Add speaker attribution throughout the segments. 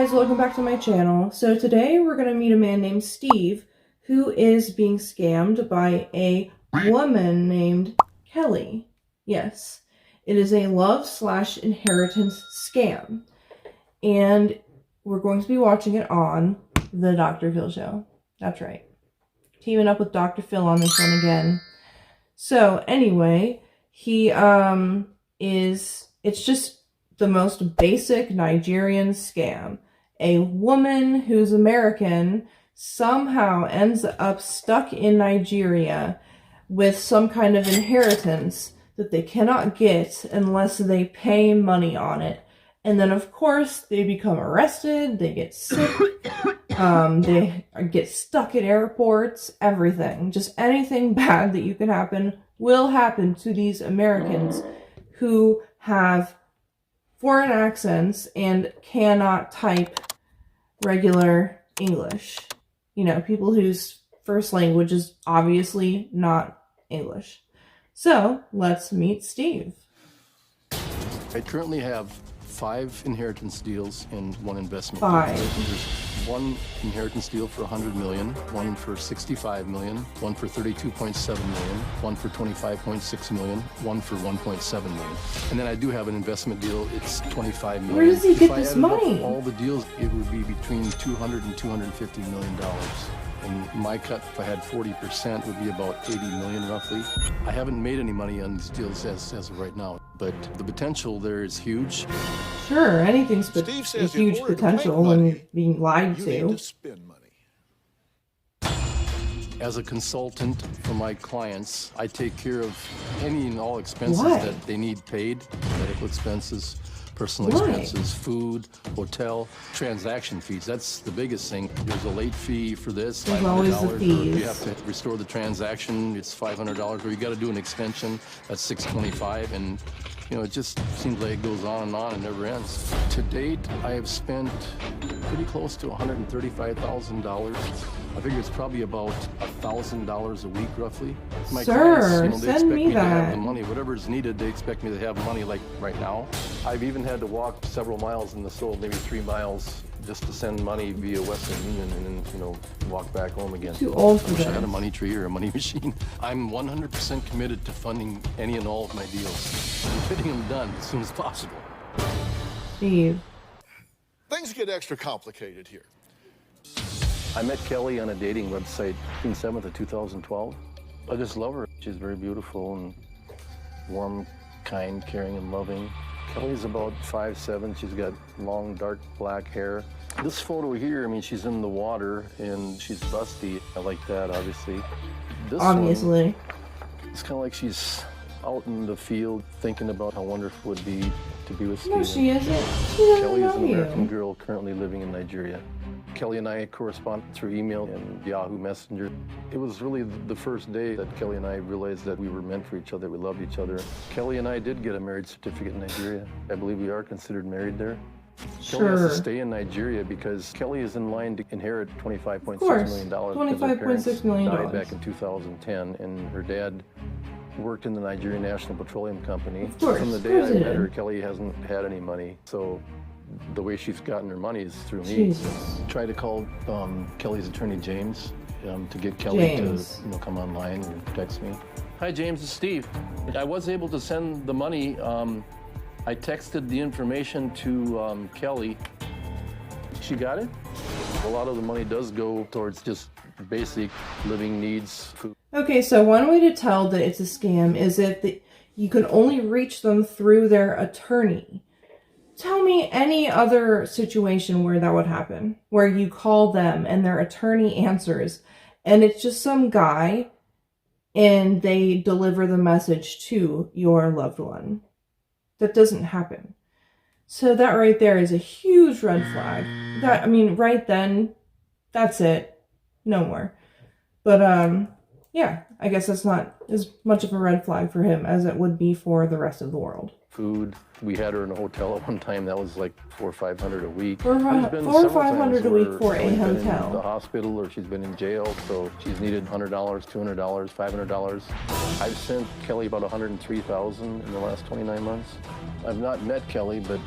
Speaker 1: guys, welcome back to my channel. So today we're going to meet a man named Steve who is being scammed by a woman named Kelly. Yes, it is a love/inheritance scam. And we're going to be watching it on the Dr. Phil show. That's right. Teaming up with Dr. Phil on this one again. So anyway, it's just the most basic Nigerian scam. A woman who's American somehow ends up stuck in Nigeria with some kind of inheritance that they cannot get unless they pay money on it. And then, of course, they become arrested, they get sick, they get stuck at airports, everything. Just anything bad that you can happen will happen to these Americans who have foreign accents and cannot type regular English. You know, people whose first language is obviously not English. So, let's meet Steve.
Speaker 2: I currently have 5 inheritance deals and 1 investment
Speaker 1: 5.
Speaker 2: deal. There's 1 inheritance deal for $100 million, 1 for $65 million, 1 for $32.7 million, 1 for $25.6 million, 1 for $1.7 million. And then I do have an investment deal. It's $25 million.
Speaker 1: Where does he get this money?
Speaker 2: All the deals, it would be between $200 and $250 million. And my cut, if I had 40%, would be about $80 million roughly. I haven't made any money on these deals as of right now, but the potential there is huge.
Speaker 1: Sure, anything's a huge potential when being lied to.
Speaker 3: You need to spend money.
Speaker 2: As a consultant for my clients, I take care of any and all expenses
Speaker 1: Why?
Speaker 2: that they need paid. Medical expenses, personal
Speaker 1: Why?
Speaker 2: expenses, food, hotel, transaction fees. That's the biggest thing. There's a late fee for this,
Speaker 1: There's
Speaker 2: $500.
Speaker 1: always the
Speaker 2: Or
Speaker 1: fees.
Speaker 2: you have to restore the transaction, it's $500. Or you got to do an extension, that's $625. And you know, it just seems like it goes on and never ends. To date, I have spent pretty close to $135,000. I figure it's probably about $1,000 a week, roughly. My
Speaker 1: Sir,
Speaker 2: clients, they
Speaker 1: send
Speaker 2: expect
Speaker 1: me
Speaker 2: me to have
Speaker 1: that.
Speaker 2: the money. Whatever's needed, they expect me to have money like right now. I've even had to walk several miles in the soul, maybe 3 miles, just to send money via Western Union and then, you know, walk back home again.
Speaker 1: Too old for
Speaker 2: I wish I
Speaker 1: this.
Speaker 2: had a money tree or a money machine. I'm 100% committed to funding any and all of my deals and getting them done as soon as possible.
Speaker 1: Steve.
Speaker 3: Things get extra complicated here.
Speaker 2: I met Kelly on a dating website June 7th of 2012. I just love her. She's very beautiful and warm, kind, caring, and loving. Kelly's about 5'7". She's got long, dark black hair. This photo here, I mean, she's in the water and she's busty. I like that, obviously. This
Speaker 1: Obviously.
Speaker 2: one, it's kind of like she's out in the field thinking about how wonderful it would be to be with Steven.
Speaker 1: No, she isn't. She doesn't
Speaker 2: Kelly is
Speaker 1: know
Speaker 2: an American
Speaker 1: you.
Speaker 2: girl currently living in Nigeria. Kelly and I correspond through email and Yahoo Messenger. It was really the first day that Kelly and I realized that we were meant for each other, we loved each other. Kelly and I did get a marriage certificate in Nigeria. I believe we are considered married there. Kelly has
Speaker 1: Sure.
Speaker 2: to stay in Nigeria because Kelly is in line to inherit $25.6
Speaker 1: Of course.
Speaker 2: million. because her parents
Speaker 1: $25.6 million.
Speaker 2: died back in 2010, and her dad worked in the Nigerian National Petroleum Company.
Speaker 1: Of course,
Speaker 2: From the
Speaker 1: of
Speaker 2: day
Speaker 1: course
Speaker 2: I
Speaker 1: he
Speaker 2: met
Speaker 1: did.
Speaker 2: her, Kelly hasn't had any money. So the way she's gotten her money is through me.
Speaker 1: Jesus.
Speaker 2: Tried to call Kelly's attorney, James, to get Kelly
Speaker 1: James.
Speaker 2: to come online and text me. Hi, James, it's Steve. I was able to send the money. I texted the information to Kelly. She got it? A lot of the money does go towards just basic living needs, food.
Speaker 1: Okay, so one way to tell that it's a scam is if you can only reach them through their attorney. Tell me any other situation where that would happen, where you call them and their attorney answers, and it's just some guy, and they deliver the message to your loved one. That doesn't happen. So that right there is a huge red flag. That, I mean, right then, that's it. No more. But, yeah, I guess that's not as much of a red flag for him as it would be for the rest of the world.
Speaker 2: Food. We had her in a hotel at one time. That was like $400 or $500 a week.
Speaker 1: $400 or $500 a week for a
Speaker 2: Kelly's been
Speaker 1: hotel.
Speaker 2: in the hospital or she's been in jail, so she's needed $100, $200, $500. I've sent Kelly about $103,000 in the last 29 months. I've not met Kelly, but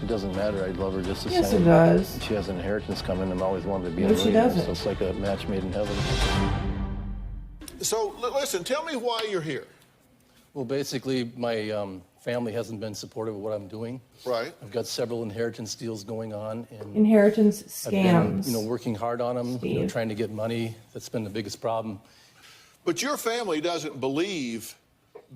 Speaker 2: It doesn't matter. I'd love her just the
Speaker 1: Yes,
Speaker 2: same.
Speaker 1: it does.
Speaker 2: She has an inheritance coming, and I always wanted to be
Speaker 1: No,
Speaker 2: a
Speaker 1: she
Speaker 2: millionaire.
Speaker 1: doesn't.
Speaker 2: So it's like a match made in heaven.
Speaker 3: So listen, tell me why you're here.
Speaker 2: Well, basically, my family hasn't been supportive of what I'm doing.
Speaker 3: Right.
Speaker 2: I've got several inheritance deals going on, and
Speaker 1: Inheritance
Speaker 2: I've been,
Speaker 1: scams.
Speaker 2: working hard on them,
Speaker 1: Steve.
Speaker 2: trying to get money. That's been the biggest problem.
Speaker 3: But your family doesn't believe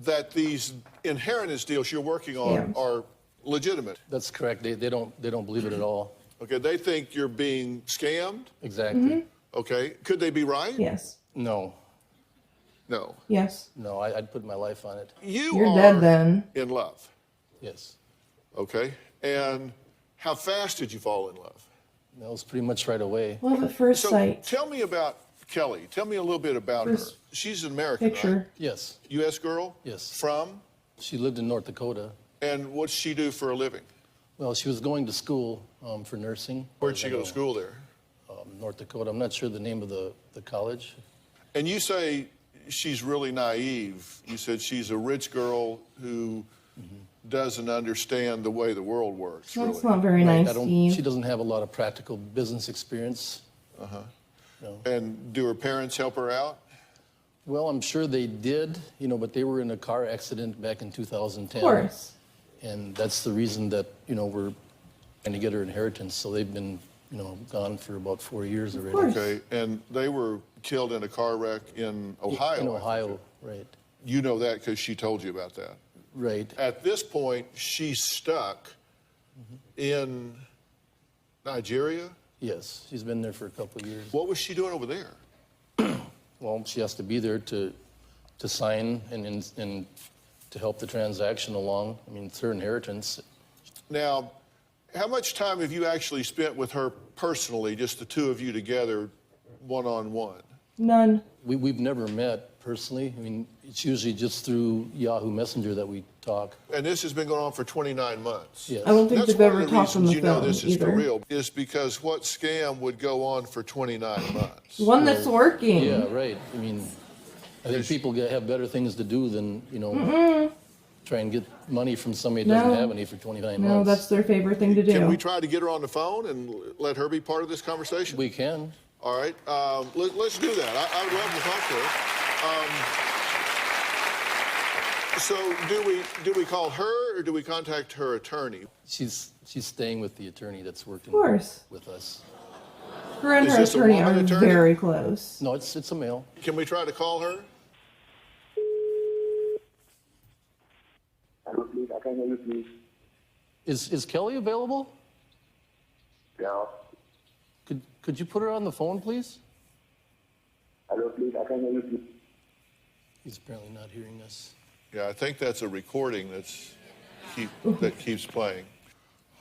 Speaker 3: that these inheritance deals you're working on
Speaker 1: Scams.
Speaker 3: are legitimate.
Speaker 2: That's correct. They don't believe it at all.
Speaker 3: Okay, they think you're being scammed.
Speaker 2: Exactly.
Speaker 3: Okay, could they be right?
Speaker 1: Yes.
Speaker 2: No,
Speaker 3: No.
Speaker 1: Yes.
Speaker 2: no. I'd put my life on it.
Speaker 3: You're
Speaker 1: dead then.
Speaker 3: in love.
Speaker 2: Yes.
Speaker 3: Okay, and how fast did you fall in love?
Speaker 2: That was pretty much right away.
Speaker 1: Love at first
Speaker 3: So
Speaker 1: sight.
Speaker 3: tell me about Kelly. Tell me a little bit about her.
Speaker 1: First
Speaker 3: She's an American,
Speaker 1: Picture.
Speaker 3: right?
Speaker 2: Yes.
Speaker 3: U.S. girl?
Speaker 2: Yes.
Speaker 3: From?
Speaker 2: She lived in North Dakota.
Speaker 3: And what's she do for a living?
Speaker 2: Well, she was going to school for nursing.
Speaker 3: Where'd she go to school there?
Speaker 2: North Dakota. I'm not sure the name of the college.
Speaker 3: And you say she's really naive. You said she's a rich girl who doesn't understand the way the world works,
Speaker 1: That's
Speaker 3: really.
Speaker 1: not very
Speaker 2: Right,
Speaker 1: nice,
Speaker 2: She
Speaker 1: Steve.
Speaker 2: doesn't have a lot of practical business experience.
Speaker 3: And do her parents help her out?
Speaker 2: Well, I'm sure they did, but they were in a car accident back in 2010.
Speaker 1: Of course.
Speaker 2: And that's the reason that, we're trying to get her inheritance. So they've been, gone for about 4 years already.
Speaker 1: course.
Speaker 3: Okay, and they were killed in a car wreck in Ohio.
Speaker 2: In
Speaker 3: I think.
Speaker 2: Ohio, right.
Speaker 3: You know that because she told you about that.
Speaker 2: Right.
Speaker 3: At this point, she's stuck in Nigeria.
Speaker 2: Yes, she's been there for a couple of years.
Speaker 3: What was she doing over there?
Speaker 2: Well, she has to be there to sign and to help the transaction along. I mean, it's her inheritance.
Speaker 3: Now, how much time have you actually spent with her personally, just the two of you together, one-on-one?
Speaker 1: None.
Speaker 2: We've never met personally. I mean, it's usually just through Yahoo Messenger that we talk.
Speaker 3: And this has been going on for 29 months.
Speaker 2: Yes.
Speaker 1: I don't think
Speaker 3: That's
Speaker 1: they've
Speaker 3: one
Speaker 1: ever
Speaker 3: of the
Speaker 1: talked on
Speaker 3: reasons
Speaker 1: the
Speaker 3: you know
Speaker 1: phone
Speaker 3: this is
Speaker 1: either.
Speaker 3: for real, is because what scam would go on for 29 months?
Speaker 1: One that's working.
Speaker 2: Yeah, right. I mean, I think people have better things to do than, try and get money from somebody that doesn't
Speaker 1: No.
Speaker 2: have any for 29
Speaker 1: No,
Speaker 2: months.
Speaker 1: that's their favorite thing to do.
Speaker 3: Can we try to get her on the phone and let her be part of this conversation?
Speaker 2: We can.
Speaker 3: All right, let's do that. I would love to talk to her. So do we call her or do we contact her attorney?
Speaker 2: She's staying with the attorney that's working
Speaker 1: Of course.
Speaker 2: with us.
Speaker 1: Her and
Speaker 3: Is
Speaker 1: her
Speaker 3: this a
Speaker 1: attorney are
Speaker 3: woman attorney?
Speaker 1: very close.
Speaker 2: No, it's a male.
Speaker 3: Can we try to call her?
Speaker 4: Hello, please. I can hear you, please.
Speaker 2: Is Kelly available?
Speaker 4: Yeah.
Speaker 2: Could you put her on the phone, please?
Speaker 4: Hello, please. I can hear you, please.
Speaker 2: He's apparently not hearing us.
Speaker 3: Yeah, I think that's a recording that keeps playing.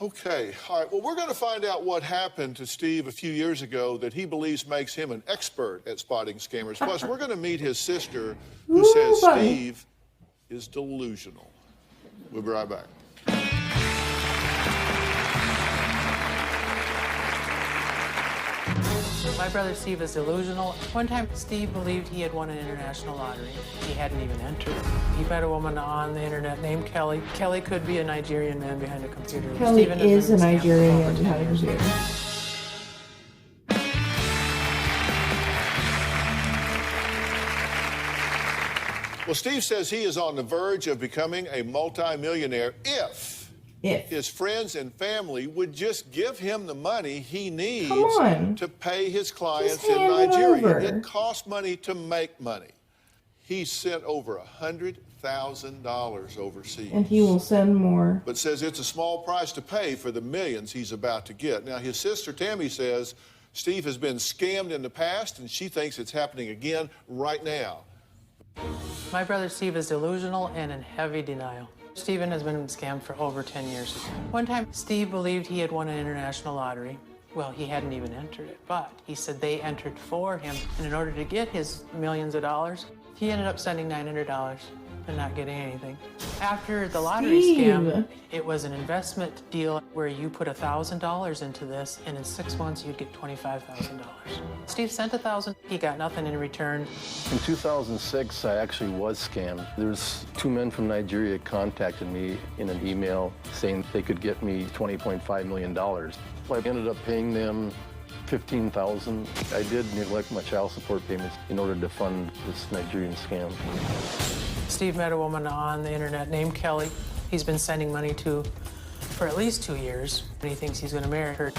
Speaker 3: Okay, all right. Well, we're going to find out what happened to Steve a few years ago that he believes makes him an expert at spotting scammers. Plus, we're going to meet his sister, who
Speaker 1: Ooh,
Speaker 3: says
Speaker 1: buddy.
Speaker 3: Steve is delusional. We'll be right back.
Speaker 5: My brother Steve is delusional. One time, Steve believed he had won an international lottery. He hadn't even entered. He met a woman on the internet named Kelly. Kelly could be a Nigerian man behind a computer.
Speaker 1: Kelly
Speaker 5: Stephen has
Speaker 1: is a
Speaker 5: been scammed for
Speaker 1: Nigerian
Speaker 5: over
Speaker 1: man
Speaker 5: 10
Speaker 1: behind a
Speaker 5: years.
Speaker 1: computer.
Speaker 3: Well, Steve says he is on the verge of becoming a multimillionaire if his friends and family would just give him the money he needs
Speaker 1: Come on.
Speaker 3: to pay his clients
Speaker 1: Just
Speaker 3: in
Speaker 1: hand it
Speaker 3: Nigeria.
Speaker 1: over.
Speaker 3: It costs money to make money. He sent over $100,000 overseas.
Speaker 1: And he will send more.
Speaker 3: But says it's a small price to pay for the millions he's about to get. Now, his sister Tammy says Steve has been scammed in the past, and she thinks it's happening again right now.
Speaker 5: My brother Steve is delusional and in heavy denial. Stephen has been scammed for over 10 years. One time, Steve believed he had won an international lottery. Well, he hadn't even entered it, but he said they entered for him. And in order to get his millions of dollars, he ended up sending $900. and not getting anything. After the lottery scam, it was an investment deal where you put $1,000 into this, and in 6 months you'd get $25,000. Steve sent $1,000. He got nothing in return.
Speaker 2: In 2006, I actually was scammed. There's 2 men from Nigeria contacted me in an email saying they could get me $20.5 million. I ended up paying them $15,000. I did neglect my child support payments in order to fund this Nigerian scam.
Speaker 5: Steve met a woman on the internet named Kelly. He's been sending money to for at least 2 years, and he thinks he's going to marry her.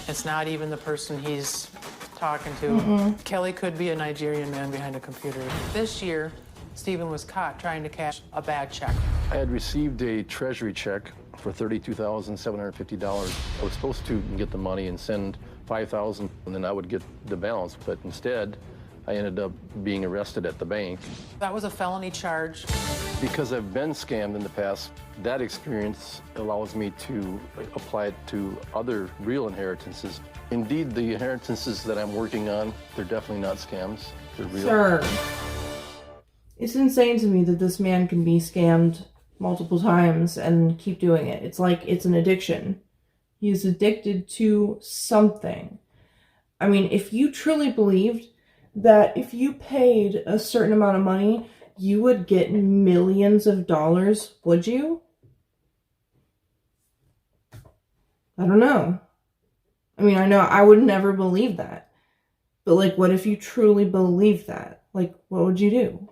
Speaker 5: It's not even the person he's talking to. Kelly could be a Nigerian man behind a computer. This year, Stephen was caught trying to cash a bad check.
Speaker 2: I had received a treasury check for $32,750. I was supposed to get the money and send $5,000, and then I would get the balance, but instead, I ended up being arrested at the bank.
Speaker 5: That was a felony charge.
Speaker 2: Because I've been scammed in the past, that experience allows me to apply it to other real inheritances. Indeed, the inheritances that I'm working on, they're definitely not scams. They're real.
Speaker 1: Sir, it's insane to me that this man can be scammed multiple times and keep doing it. It's like it's an addiction. He's addicted to something. I mean, if you truly believed that if you paid a certain amount of money, you would get millions of dollars, would you? I don't know. I mean, I know I would never believe that. But, like, what if you truly believed that? Like, what would you do?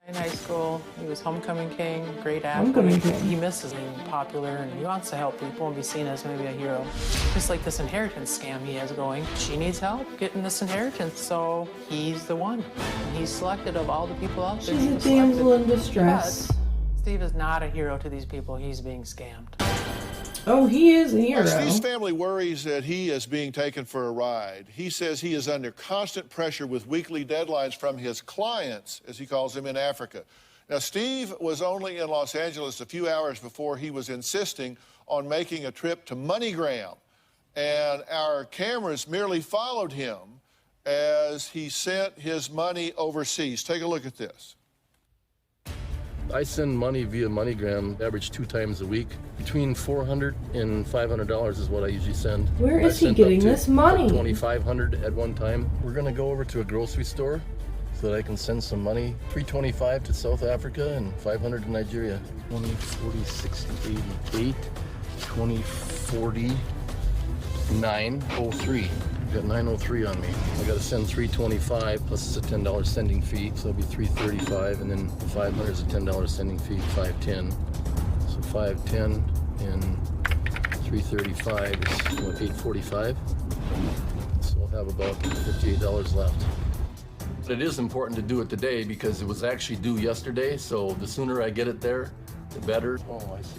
Speaker 5: In high school, he was homecoming king, great athlete.
Speaker 1: Homecoming king.
Speaker 5: He misses being popular, and he wants to help people and be seen as maybe a hero. Just like this inheritance scam he has going. She needs help getting this inheritance, so he's the one. He's selected of all the people out there.
Speaker 1: She's a damsel in distress.
Speaker 5: But Steve is not a hero to these people. He's being scammed.
Speaker 1: Oh, he is a hero.
Speaker 3: Steve's family worries that he is being taken for a ride. He says he is under constant pressure with weekly deadlines from his clients, as he calls them, in Africa. Now, Steve was only in Los Angeles a few hours before he was insisting on making a trip to MoneyGram. And our cameras merely followed him as he sent his money overseas. Take a look at this.
Speaker 2: I send money via MoneyGram, average 2 times a week. Between $400 and $500 is what I usually send.
Speaker 1: Where is he getting this money?
Speaker 2: $2,500 at one time. We're gonna go over to a grocery store so that I can send some money. $325 to South Africa and $500 to Nigeria. 20, 40, 60, 88, 20, 40, 903. I've got 903 on me. I gotta send 325 plus it's a $10 sending fee, so it'll be 335, and then 500 is a $10 sending fee, 510. So 510 and 335 is what, 845. So we'll have about $58 left. But it is important to do it today because it was actually due yesterday, so the sooner I get it there, the better. Oh, I see.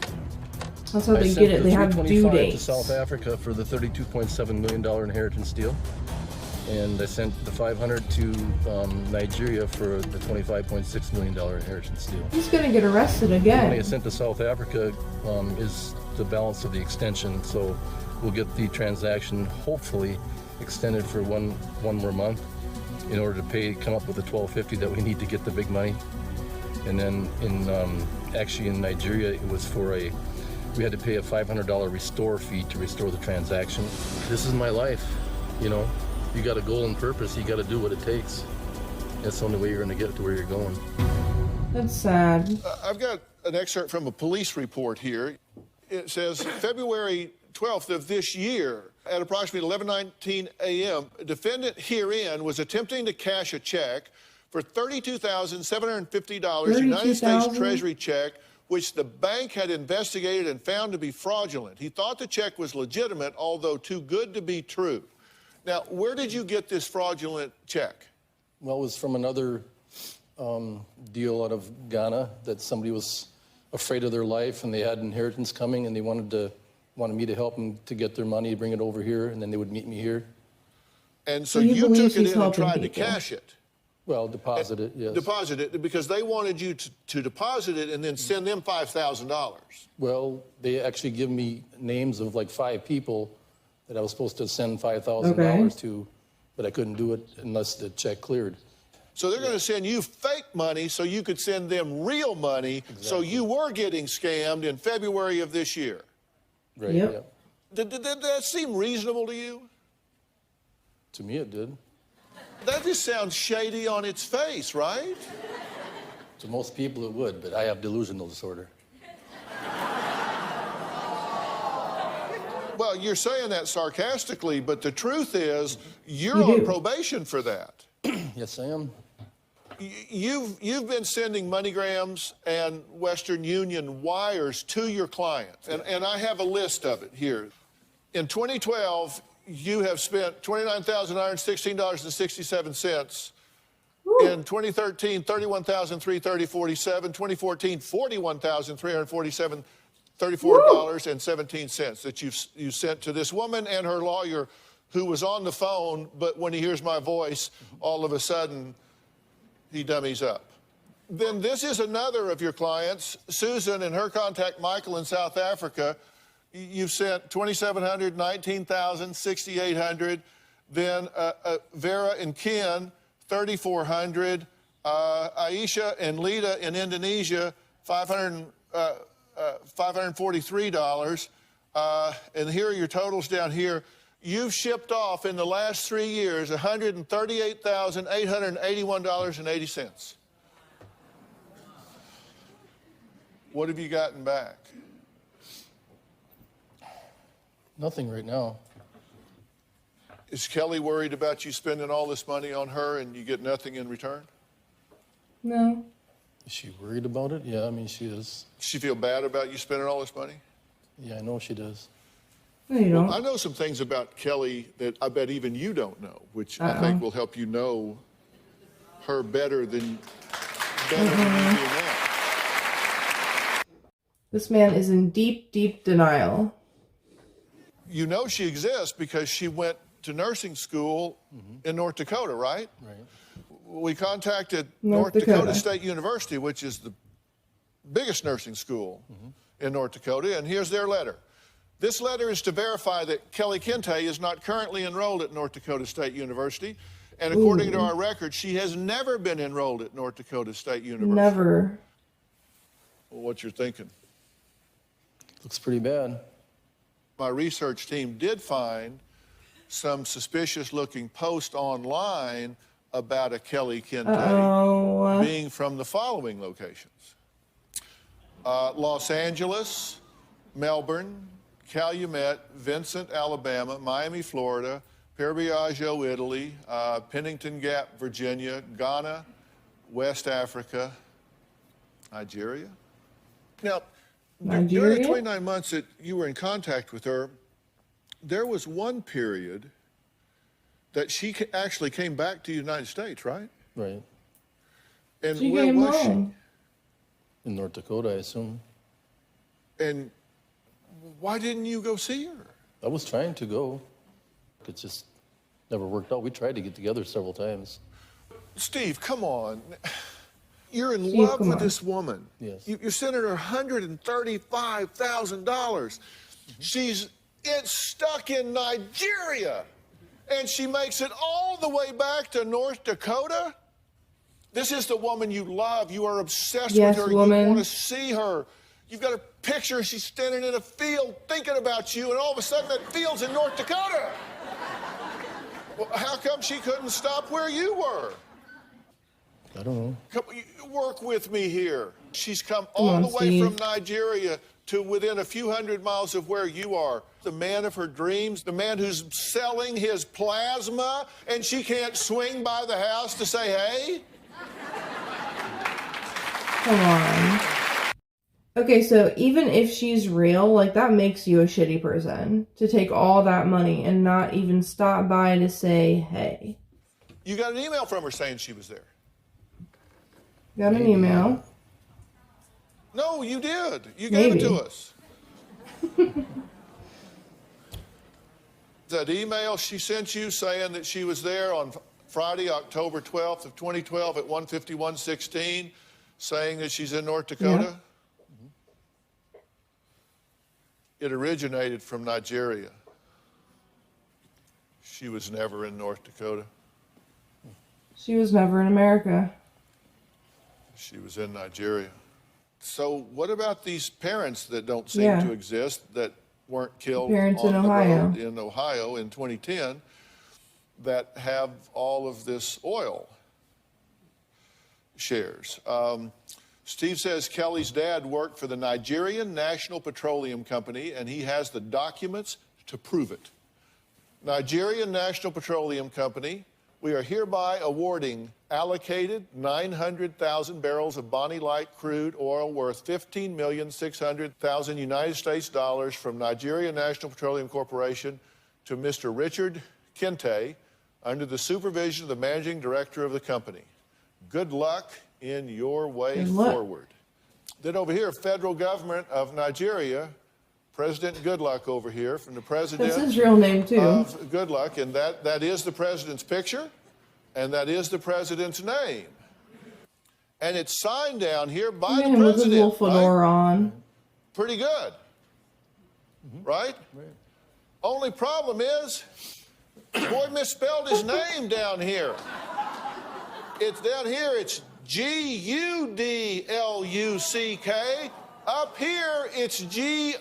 Speaker 1: That's how they get it. They have due dates.
Speaker 2: To South Africa for the $32.7 million inheritance deal. And I sent the 500 to Nigeria for the $25.6 million inheritance deal.
Speaker 1: He's going to get arrested again.
Speaker 2: The money I sent to South Africa is the balance of the extension. So we'll get the transaction hopefully extended for one more month in order to come up with the $1,250 that we need to get the big money. And then actually in Nigeria, it was we had to pay a $500 restore fee to restore the transaction. This is my life, you know. You got a goal and purpose, you got to do what it takes. That's the only way you're going to get to where you're going.
Speaker 1: That's sad.
Speaker 3: I've got an excerpt from a police report here. It says, February 12th of this year, at approximately 11:19 a.m., a defendant herein was attempting to cash a check for $32,750, United States Treasury check, which the bank had investigated and found to be fraudulent. He thought the check was legitimate, although too good to be true. Now, where did you get this fraudulent check?
Speaker 2: Well, it was from another deal out of Ghana that somebody was afraid of their life and they had inheritance coming and they wanted me to help them to get their money, bring it over here, and then they would meet me here.
Speaker 3: And so you took it in and tried to cash it.
Speaker 2: Well, deposit it, yes.
Speaker 3: Deposit it because they wanted you to deposit it and then send them $5,000.
Speaker 2: Well, they actually give me names of like 5 people that I was supposed to send $5,000 to, but I couldn't do it unless the check cleared.
Speaker 3: So they're going to send you fake money so you could send them real money. So you were getting scammed in February of this year.
Speaker 2: Right,
Speaker 1: Yep.
Speaker 3: Did that seem reasonable to you?
Speaker 2: To me, it did.
Speaker 3: That just sounds shady on its face, right?
Speaker 2: To most people, it would, but I have delusional disorder.
Speaker 3: Well, you're saying that sarcastically, but the truth is you're
Speaker 1: You
Speaker 3: on
Speaker 1: do.
Speaker 3: probation for that.
Speaker 2: Yes, I am.
Speaker 3: You've been sending MoneyGrams and Western Union wires to your clients, and I have a list of it here. In 2012, you have spent $29,916.67. In 2013, $31,330.47. 2014, $41,347. $34.17 that you sent to this woman and her lawyer, who was on the phone, but when he hears my voice, all of a sudden, he dummies up. Then this is another of your clients, Susan, and her contact, Michael, in South Africa. You've sent $2,700, $19,000, $6,800. Then Vera and Ken, $3,400. Aisha and Lita in Indonesia, $543. And here are your totals down here. You've shipped off in the last 3 years $138,881.80. What have you gotten back?
Speaker 2: Nothing right now.
Speaker 3: Is Kelly worried about you spending all this money on her and you get nothing in return?
Speaker 1: No.
Speaker 2: Is she worried about it? Yeah, I mean, she is.
Speaker 3: Does she feel bad about you spending all this money?
Speaker 2: Yeah, I know she does.
Speaker 1: No, you don't.
Speaker 3: I know some things about Kelly that I bet even you don't know, which I think will help you know her better than you do now.
Speaker 1: This man is in deep, deep denial.
Speaker 3: You know she exists because she went to nursing school in North Dakota, right?
Speaker 2: Right.
Speaker 3: We contacted
Speaker 1: North
Speaker 3: North Dakota
Speaker 1: Dakota
Speaker 3: State University, which is the biggest nursing school in North Dakota, and here's their letter. This letter is to verify that Kelly Kente is not currently enrolled at North Dakota State University, and according to our record, she has never been enrolled at North Dakota State University.
Speaker 1: Never.
Speaker 3: Well, what you're thinking?
Speaker 2: Looks pretty bad.
Speaker 3: My research team did find some suspicious-looking post online about a Kelly Kente being from the following locations: Los Angeles, Melbourne, Calumet, Vincent, Alabama, Miami, Florida, Perbiaggio, Italy, Pennington Gap, Virginia, Ghana, West Africa, Nigeria. Now, during the 29 months that you were in contact with her, there was one period that she actually came back to the United States, right?
Speaker 2: Right.
Speaker 3: And
Speaker 1: She
Speaker 3: where
Speaker 1: came
Speaker 3: was
Speaker 1: home.
Speaker 2: In North Dakota, I assume.
Speaker 3: she? And why didn't you go see her?
Speaker 2: I was trying to go. It just never worked out. We tried to get together several times.
Speaker 3: Steve, come on. You're in
Speaker 1: Steve,
Speaker 3: love
Speaker 1: come
Speaker 3: with
Speaker 1: on.
Speaker 3: this woman.
Speaker 2: Yes.
Speaker 3: You're sending her $135,000. It's stuck in Nigeria, and she makes it all the way back to North Dakota. This is the woman you love. You are obsessed
Speaker 1: Yes,
Speaker 3: with her.
Speaker 1: woman.
Speaker 3: You want to see her. You've got a picture. She's standing in a field thinking about you, and all of a sudden that field's in North Dakota. Well, how come she couldn't stop where you were?
Speaker 2: I don't know.
Speaker 3: Come, work with me here. She's come all
Speaker 1: on,
Speaker 3: the way
Speaker 1: Steve.
Speaker 3: from Nigeria to within a few hundred miles of where you are. The man of her dreams, the man who's selling his plasma, and she can't swing by the house to say, hey?
Speaker 1: Come on. Okay, so even if she's real, like, that makes you a shitty person to take all that money and not even stop by to say, hey.
Speaker 3: You got an email from her saying she was there.
Speaker 1: Got an email.
Speaker 3: No, you did. You gave it to
Speaker 1: Maybe.
Speaker 3: us. That email she sent you saying that she was there on Friday, October 12th of 2012 at 1:51:16, saying that she's in North Dakota. It originated from Nigeria. She was never in North Dakota.
Speaker 1: She was never in America.
Speaker 3: She was in Nigeria. So what about these parents that don't seem to exist, that weren't killed
Speaker 1: Parents
Speaker 3: on
Speaker 1: in
Speaker 3: the
Speaker 1: Ohio.
Speaker 3: road in Ohio in 2010, that have all of this oil shares? Steve says Kelly's dad worked for the Nigerian National Petroleum Company, and he has the documents to prove it. Nigerian National Petroleum Company, we are hereby awarding allocated 900,000 barrels of Bonnie Light crude oil worth $15,600,000 United States dollars from Nigerian National Petroleum Corporation to Mr. Richard Kente under the supervision of the managing director of the company. Good luck in your way forward. Then over here, federal government of Nigeria, President Goodluck over here, from the president.
Speaker 1: That's his real name too.
Speaker 3: Of Goodluck, and that is the president's picture, and that is the president's name. And it's signed down here by the president.
Speaker 1: With his little fedora on.
Speaker 3: Pretty good, right? Only problem is, boy misspelled his name down here. It's down here, it's G-U-D-L-U-C-K. Up here, it's G-O-O-D-L-U-C-K.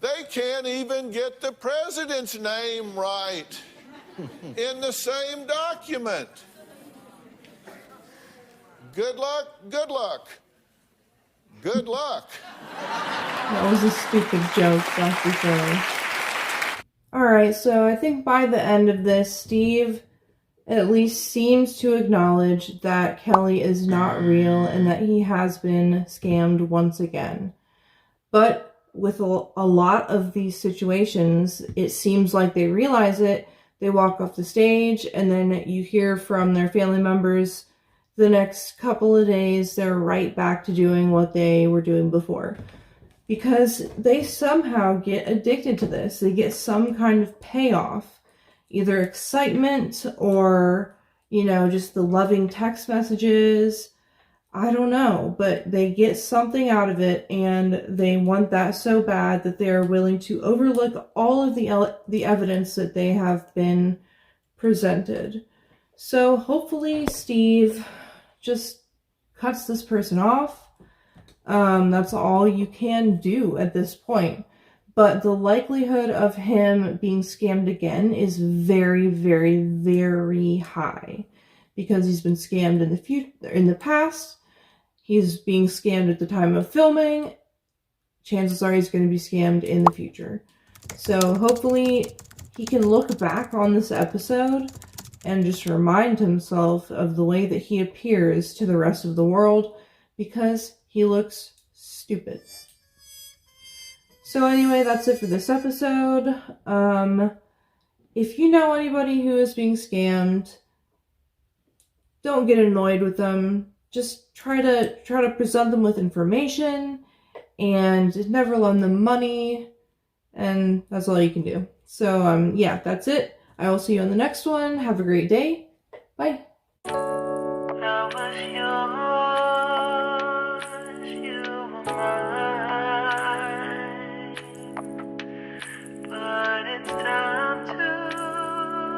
Speaker 3: They can't even get the president's name right in the same document. Good luck, good luck. Good luck.
Speaker 1: That was a stupid joke, Dr. Philly. Alright, so I think by the end of this, Steve at least seems to acknowledge that Kelly is not real and that he has been scammed once again. But with a lot of these situations, it seems like they realize it, they walk off the stage, and then you hear from their family members the next couple of days, they're right back to doing what they were doing before. Because they somehow get addicted to this. They get some kind of payoff. Either excitement or, just the loving text messages. I don't know. But they get something out of it, and they want that so bad that they're willing to overlook all of the evidence that they have been presented. So hopefully Steve just cuts this person off. That's all you can do at this point. But the likelihood of him being scammed again is very, very, very high. Because he's been scammed in the past. He's being scammed at the time of filming. Chances are he's going to be scammed in the future. So hopefully he can look back on this episode and just remind himself of the way that he appears to the rest of the world. Because he looks stupid. So anyway, that's it for this episode. If you know anybody who is being scammed, don't get annoyed with them. Just try to present them with information and never lend them money. And that's all you can do. So yeah, that's it. I will see you on the next one. Have a great day. Bye.